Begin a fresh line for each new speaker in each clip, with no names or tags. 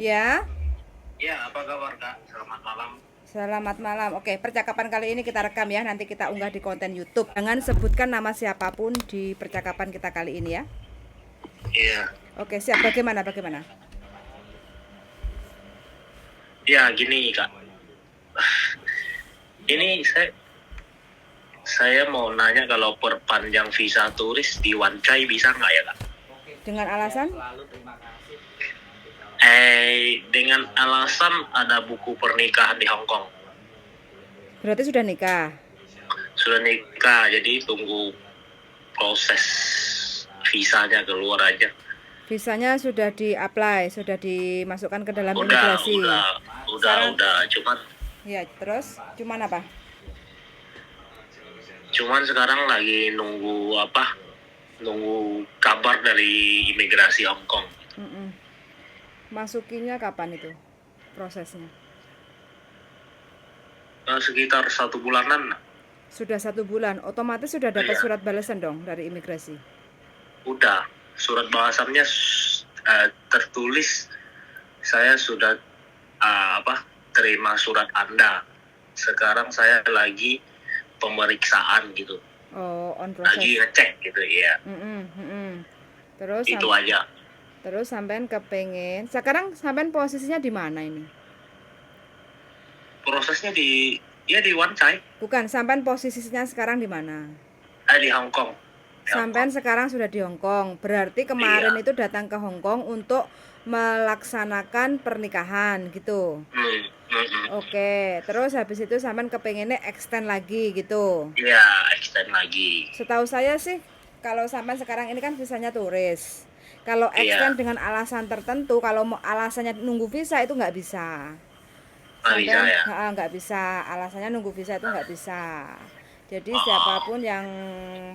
Ya,
Ya, apa kabar Kak? Selamat malam.
selamat malam. Oke, percakapan kali ini kita rekam ya. Nanti kita unggah di konten YouTube. Jangan sebutkan nama siapapun di percakapan kita kali ini ya.
Iya,
Oke, siap. Bagaimana?
ya gini Kak. Ini saya mau nanya kalau perpanjang visa turis di Wancai bisa nggak ya Kak?
Dengan alasan?
Dengan alasan ada buku pernikahan di Hong Kong.
Berarti sudah nikah.
Sudah nikah, jadi tunggu proses visanya keluar aja.
Visanya sudah di-apply, sudah dimasukkan ke dalam
Udah,
imigrasi.
udah, udah,
Sekarang,
udah.
ya, terus cuman apa?
Cuman sekarang lagi nunggu apa? Nunggu kabar dari imigrasi Hong Kong.
Mm-mm. Masukinya kapan itu prosesnya?
Sekitar 1 bulanan.
Sudah 1 bulan, otomatis sudah dapat
Iya.
surat balasan dong dari imigrasi.
Udah, surat balasannya tertulis. Saya sudah terima surat Anda. Sekarang saya lagi pemeriksaan gitu,
Oh, on
lagi
proses.
ngecek gitu ya.
Terus
Itu aja.
sampean kepengen. Sekarang sampean posisinya di mana ini?
Prosesnya di Wancai,
Bukan, sampean posisinya sekarang di mana?
di Hong Kong.
Sampean sekarang sudah di Hong Kong. Berarti kemarin
Iya.
itu datang ke Hong Kong untuk melaksanakan pernikahan gitu.
Hmm, hmm, hmm.
Oke, terus habis itu sampean kepengennya extend lagi gitu.
Iya, extend lagi.
Setahu saya sih kalau sampean sekarang ini kan visanya turis. Kalau
Iya,
extend dengan alasan tertentu, kalau mau alasannya nunggu visa itu nggak bisa.
nggak bisa
Sampean
ya.
nggak bisa, alasannya nunggu visa itu nggak bisa. Jadi
Oh,
siapapun yang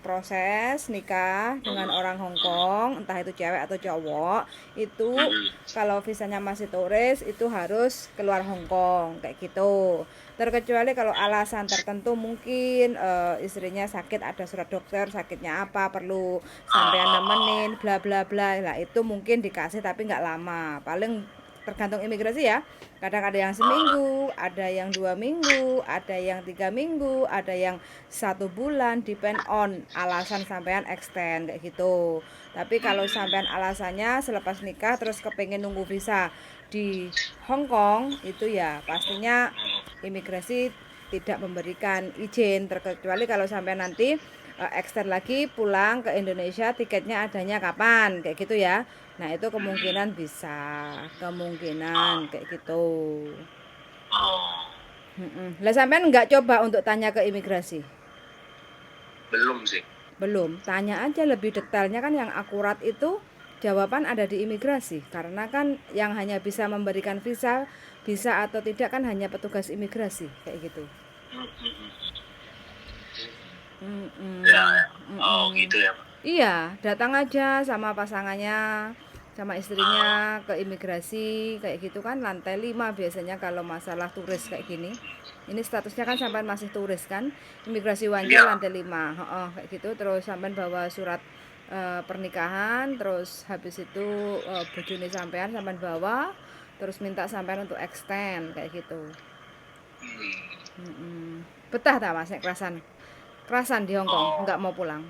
proses nikah dengan
hmm,
orang Hong Kong, entah itu cewek atau cowok, itu
hmm,
kalau visanya masih turis itu harus keluar Hong Kong kayak gitu. Terkecuali kalau alasan tertentu mungkin istrinya sakit, ada surat dokter sakitnya apa, perlu sampean nemenin bla bla bla. Lah itu mungkin dikasih tapi nggak lama. Paling tergantung imigrasi ya. Kadang ada yang seminggu, ada yang 2 minggu, ada yang 3 minggu, ada yang 1 bulan, depend on alasan sampean extend kayak gitu. Tapi kalau sampean alasannya selepas nikah terus kepengen nunggu visa di Hong Kong itu ya pastinya imigrasi tidak memberikan izin, terkecuali kalau sampean nanti extend lagi pulang ke Indonesia, tiketnya adanya kapan kayak gitu ya. Nah itu kemungkinan bisa, kemungkinan kayak gitu.
oh,
Lah sampean nggak coba untuk tanya ke imigrasi?
belum sih.
Belum. Tanya aja lebih detailnya, kan yang akurat itu jawaban ada di imigrasi. Karena kan yang hanya bisa memberikan visa, bisa atau tidak kan hanya petugas imigrasi kayak gitu.
Hmm, hmm, hmm. Ya,
Mm-mm.
ya. Oh
Mm-mm.
gitu ya Pak.
Iya, datang aja sama pasangannya, sama
Ah,
istrinya ke imigrasi kayak gitu kan, lantai 5 biasanya kalau masalah turis kayak gini. Ini statusnya kan sampean masih turis kan. Imigrasi Wanjai
iya.
lantai 5. Heeh, kayak gitu terus sampean bawa surat pernikahan, terus habis itu bojone sampean bawa, terus minta sampean untuk extend kayak gitu.
Hmm.
Betah tak Mas nek kerasan? Kerasan di Hong Kong,
Oh,
nggak mau pulang.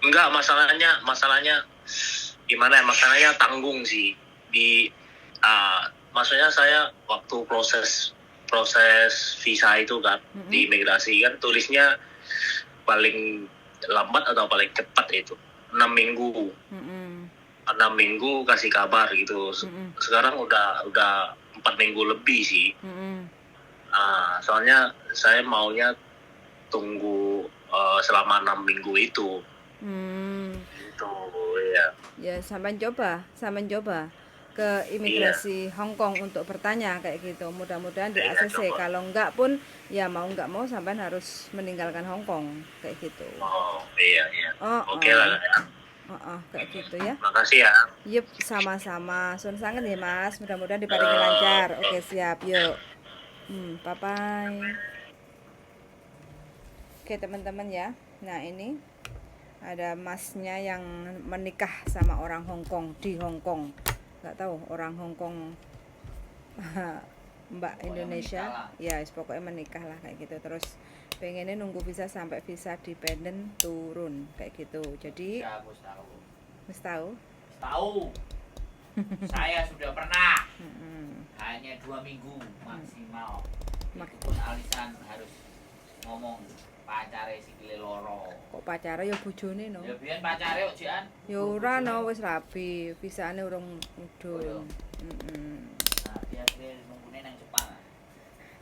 enggak, masalahnya gimana ya? Masalahnya tanggung sih di maksudnya saya waktu proses proses visa itu kan
Mm-mm.
di imigrasi kan tulisnya paling lambat atau paling cepat itu 6 minggu.
Mm-mm.
6 minggu kasih kabar gitu.
Mm-mm.
Sekarang udah 4 minggu lebih sih.
Mm-mm.
Soalnya saya maunya tunggu selama 6 minggu itu.
Hmm,
Itu ya.
ya sampean coba ke
Iya,
imigrasi Hong Kong untuk bertanya kayak gitu. Mudah-mudahan di
iya
ACC.
coba.
Kalau enggak pun ya mau enggak mau sampean harus meninggalkan Hong Kong kayak gitu.
Oh, iya, iya.
Oh,
Oke
oh,
lah ya.
oh, oh, kayak gitu ya.
Makasih ya.
Yup, sama-sama. Sun sangen ya Mas. Mudah-mudahan diparingi
Eh,
lancar. Oke, siap. Yuk. Bye bye. Oke, teman-teman ya. Nah, ini ada masnya yang menikah sama orang Hong Kong di Hong Kong. nggak tahu orang Hong Kong Mbak
Pokoknya
Indonesia
menikah
ya pokoknya menikah lah kayak gitu, terus pengennya nunggu visa sampai visa dependent turun kayak gitu, jadi
Ya, aku tahu.
mesti tahu.
Tahu. Saya sudah pernah.
Mm-mm.
Hanya 2 minggu maksimal.
Mak-
Itu pun alisan harus ngomong pacare sikile loro.
Kok pacara ya bojone no.
Ya biyen pacare kok jian.
Ya ora no wis rabi, visane urung
Oh,
mudhun.
iya. Nah, dia nunggune nang Jepang.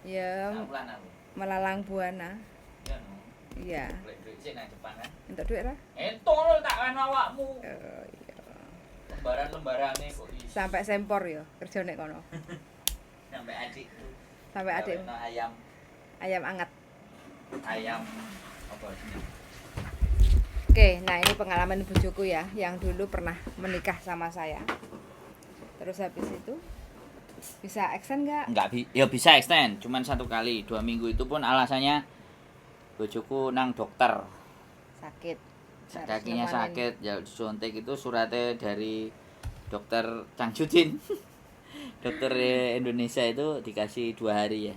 Ya
Nah, bulan aku.
melalang buana.
Ya no.
Iya.
Golek duit sik nang Jepang kan.
Entuk duit ra?
Entung lho tak kan awakmu.
Iya.
Lembaran-lembarane kok iso.
Sampai sempor ya kerja nek kono.
Sampai adikku.
Sampai adik
Gawekno ayam
anget.
apa sih?
Oke, nah ini pengalaman bojoku ya, yang dulu pernah menikah sama saya. Terus habis itu bisa extend nggak?
Enggak ya bisa extend, cuman 1 kali. 2 minggu itu pun alasannya bojoku nang dokter.
Sakit.
Kakinya
Harus nemanin.
sakit, ya disuntik itu suratnya dari dokter Changjudin. Dokter Indonesia itu dikasih 2 hari ya.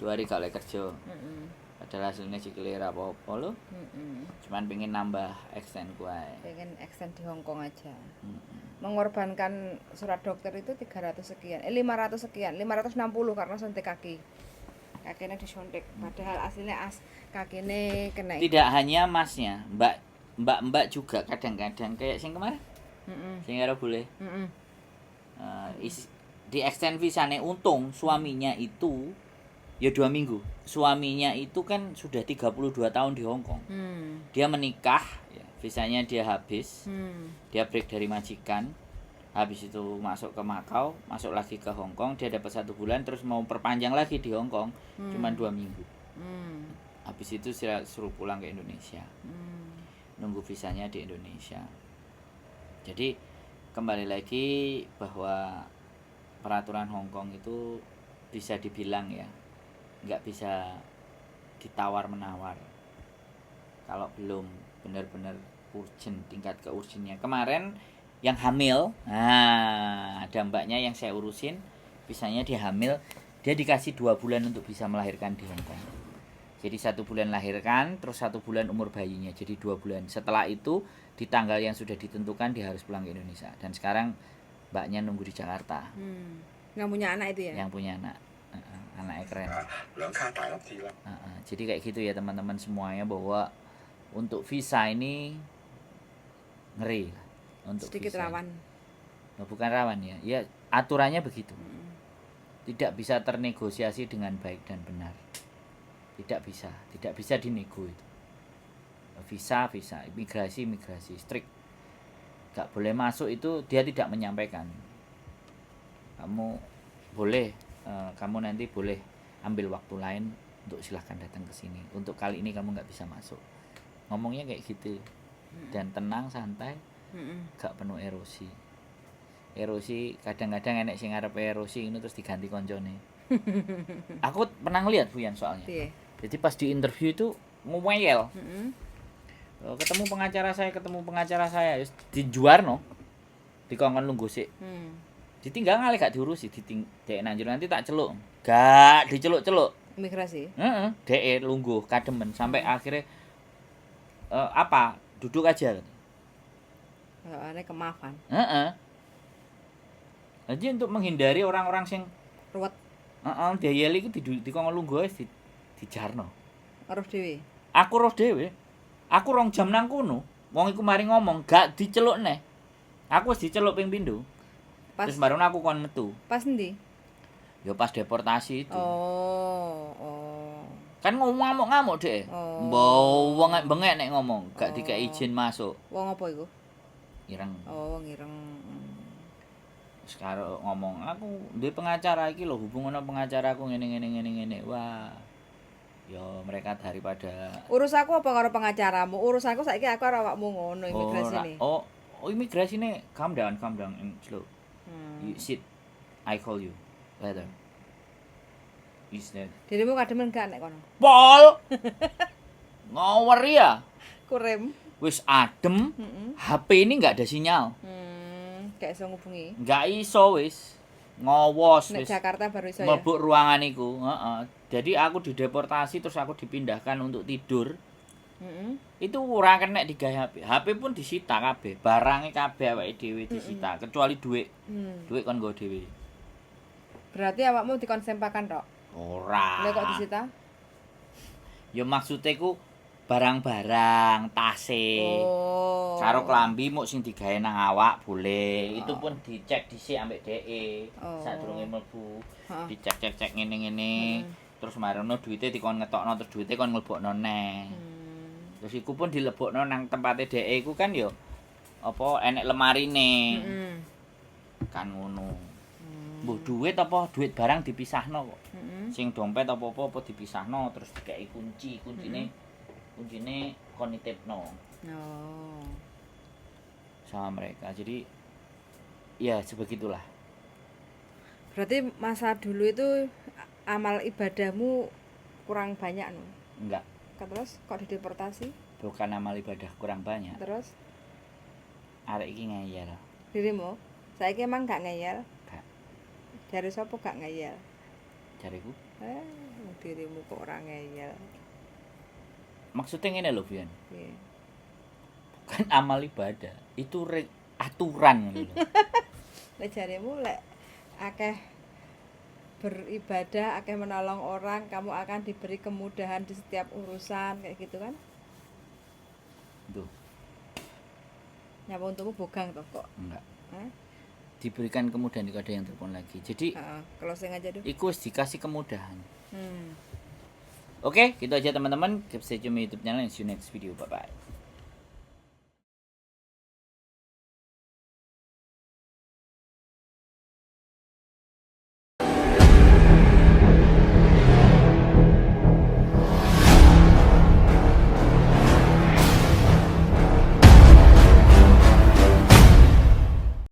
2 hari gak boleh kerja.
Mm-mm.
Padahal hasilnya sikile ra apa-apa lho.
Mm-mm.
Cuman pengen nambah extend kuai.
Pengen extend di Hong Kong aja. Mengorbankan surat dokter itu 300 sekian, 500 sekian, 560 karena suntik kaki. Kakinya disuntik, padahal aslinya kakinya kena.
Tidak hanya masnya, mbak juga kadang-kadang kayak sing kemarin.
Mm-mm.
Sing ora boleh.
Mm-mm.
Di extend visane untung suaminya itu ya 2 minggu. Suaminya itu kan sudah 32 tahun di Hong Kong. Dia menikah, ya, visanya dia habis. Dia break dari majikan. Habis itu masuk ke Macau, masuk lagi ke Hong Kong, dia dapat 1 bulan terus mau perpanjang lagi di Hong Kong, cuman 2 minggu. Habis itu suruh pulang ke Indonesia. Nunggu visanya di Indonesia. Jadi kembali lagi bahwa peraturan Hong Kong itu bisa dibilang ya nggak bisa ditawar-menawar kalau belum benar-benar urgent, tingkat keurgennya. Kemarin yang hamil, nah ada mbaknya yang saya urusin, bisanya dia hamil, dia dikasih 2 bulan untuk bisa melahirkan di Hong Kong. Jadi 1 bulan lahirkan, terus 1 bulan umur bayinya, jadi 2 bulan. Setelah itu di tanggal yang sudah ditentukan dia harus pulang ke Indonesia. Dan sekarang mbaknya nunggu di Jakarta.
Nggak punya anak itu ya?
Yang punya anak, anaknya keren. Jadi kayak gitu ya teman-teman semuanya, bahwa untuk visa ini ngeri lah. Untuk
Sedikit
visa.
rawan.
Nah, bukan rawan ya, ya aturannya begitu. Tidak bisa ternegosiasi dengan baik dan benar. Tidak bisa dinego itu. Visa, imigrasi, strict. Gak boleh masuk itu, dia tidak menyampaikan. Kamu boleh, kamu nanti boleh ambil waktu lain untuk silahkan datang ke sini. Untuk kali ini kamu nggak bisa masuk. Ngomongnya kayak gitu. Dan tenang, santai, gak penuh erosi. Erosi kadang-kadang enek sing arep erosi ini terus diganti koncone. Aku pernah ngeliat Buyan soalnya.
Iya.
Jadi pas di interview itu ngomel. Ketemu pengacara saya dijuar no. Dikongkon lungguh sik. Ditinggal ngalih gak diurusi, dek nanjur nanti tak celuk. Gak diceluk-celuk.
Imigrasi.
Heeh, dek lungguh kademen sampai akhirnya duduk aja.
Ini kemaafan.
Heeh. Jadi untuk menghindari orang-orang sing
Ruwet.
Diayeli iki dikongkon lungguh wis dijarno.
Roh dhewe.
Aku roh dhewe. Aku 2 jam nang kono. Wong iku mari ngomong, gak diceluk neh. Aku wis diceluk ping pindho. Terus baru aku kon metu.
Pas endi?
Ya pas deportasi itu.
Oh.
Kan ngomong ngamuk-ngamuk dhek.
Oh.
Mbok wong bengek nek ngomong, gak dikai izin masuk.
Wong apa iku?
Ireng.
Oh, wong ireng.
Sekarang ngomong, aku duwe pengacara iki lho, hubungan pengacara aku ngene. Wah. Ya mereka daripada
Urus aku apa karo pengacaramu? Urus aku saiki aku karo awakmu ngono imigrasi ini.
Oh, imigrasi ini calm down and slow. You sit. I call you later. Is that?
Dirimu kademen gak nek kono?
Pol. Ngower ya.
Kurem.
Wis adem. HP ini enggak ada sinyal.
gak iso ngubungi.
Nggak iso wis. Ngowos
Nek
wis.
Jakarta baru iso ya.
Mlebu ruangan iku, heeh. Jadi aku dideportasi terus aku dipindahkan untuk tidur.
Heeh.
Itu ora kena digawe HP. HP pun disita kabeh, barangnya kabeh awake dhewe disita, kecuali duit. Duit kon nggo dhewe.
Berarti awakmu dikonsempakan tok.
Ora.
Lek kok disita?
Ya maksudnya ku barang-barang, tase.
Oh.
Karo klambi muk sing digawe nang awak boleh. Itu pun dicek dhisik ambek DE.
Oh.
Sadurunge mlebu.
Heeh.
Dicek-cek ngene-ngene. Terus marono duite dikon ngetokno terus duite kon mlebokno neh. Terus iku pun dilebokno nang tempate DE iku kan ya apa enek lemarine. Kan ngono. Mbok duit apa duit barang dipisahno kok. Sing dompet apa-apa dipisahno terus dikeki kunci, kuncine kon nitipno.
Oh.
Sama mereka. Jadi ya sebegitulah.
Berarti masa dulu itu amal ibadahmu kurang banyak no.
Enggak,
Terus kok dideportasi?
bukan amal ibadah kurang banyak.
Terus
Arek iki ngeyel.
dirimu saiki emang gak ngeyel?
Gak.
Dari sapa gak ngeyel?
Jariku.
Dirimu kok ora ngeyel.
Maksudnya ngene lho, Bian.
Piye?
Bukan amal ibadah, itu aturan gitu.
Lek jarimu lek akeh beribadah, akeh menolong orang, kamu akan diberi kemudahan di setiap urusan kayak gitu kan?
Tuh,
Nyapa untukmu bogang toh kok.
enggak.
Hah?
Diberikan kemudahan jika ada yang telepon lagi. Jadi
Heeh, closing aja dulu.
iku wis dikasih kemudahan. Oke, gitu aja teman-teman. Keep stay tune YouTube channel and see you next video. Bye bye.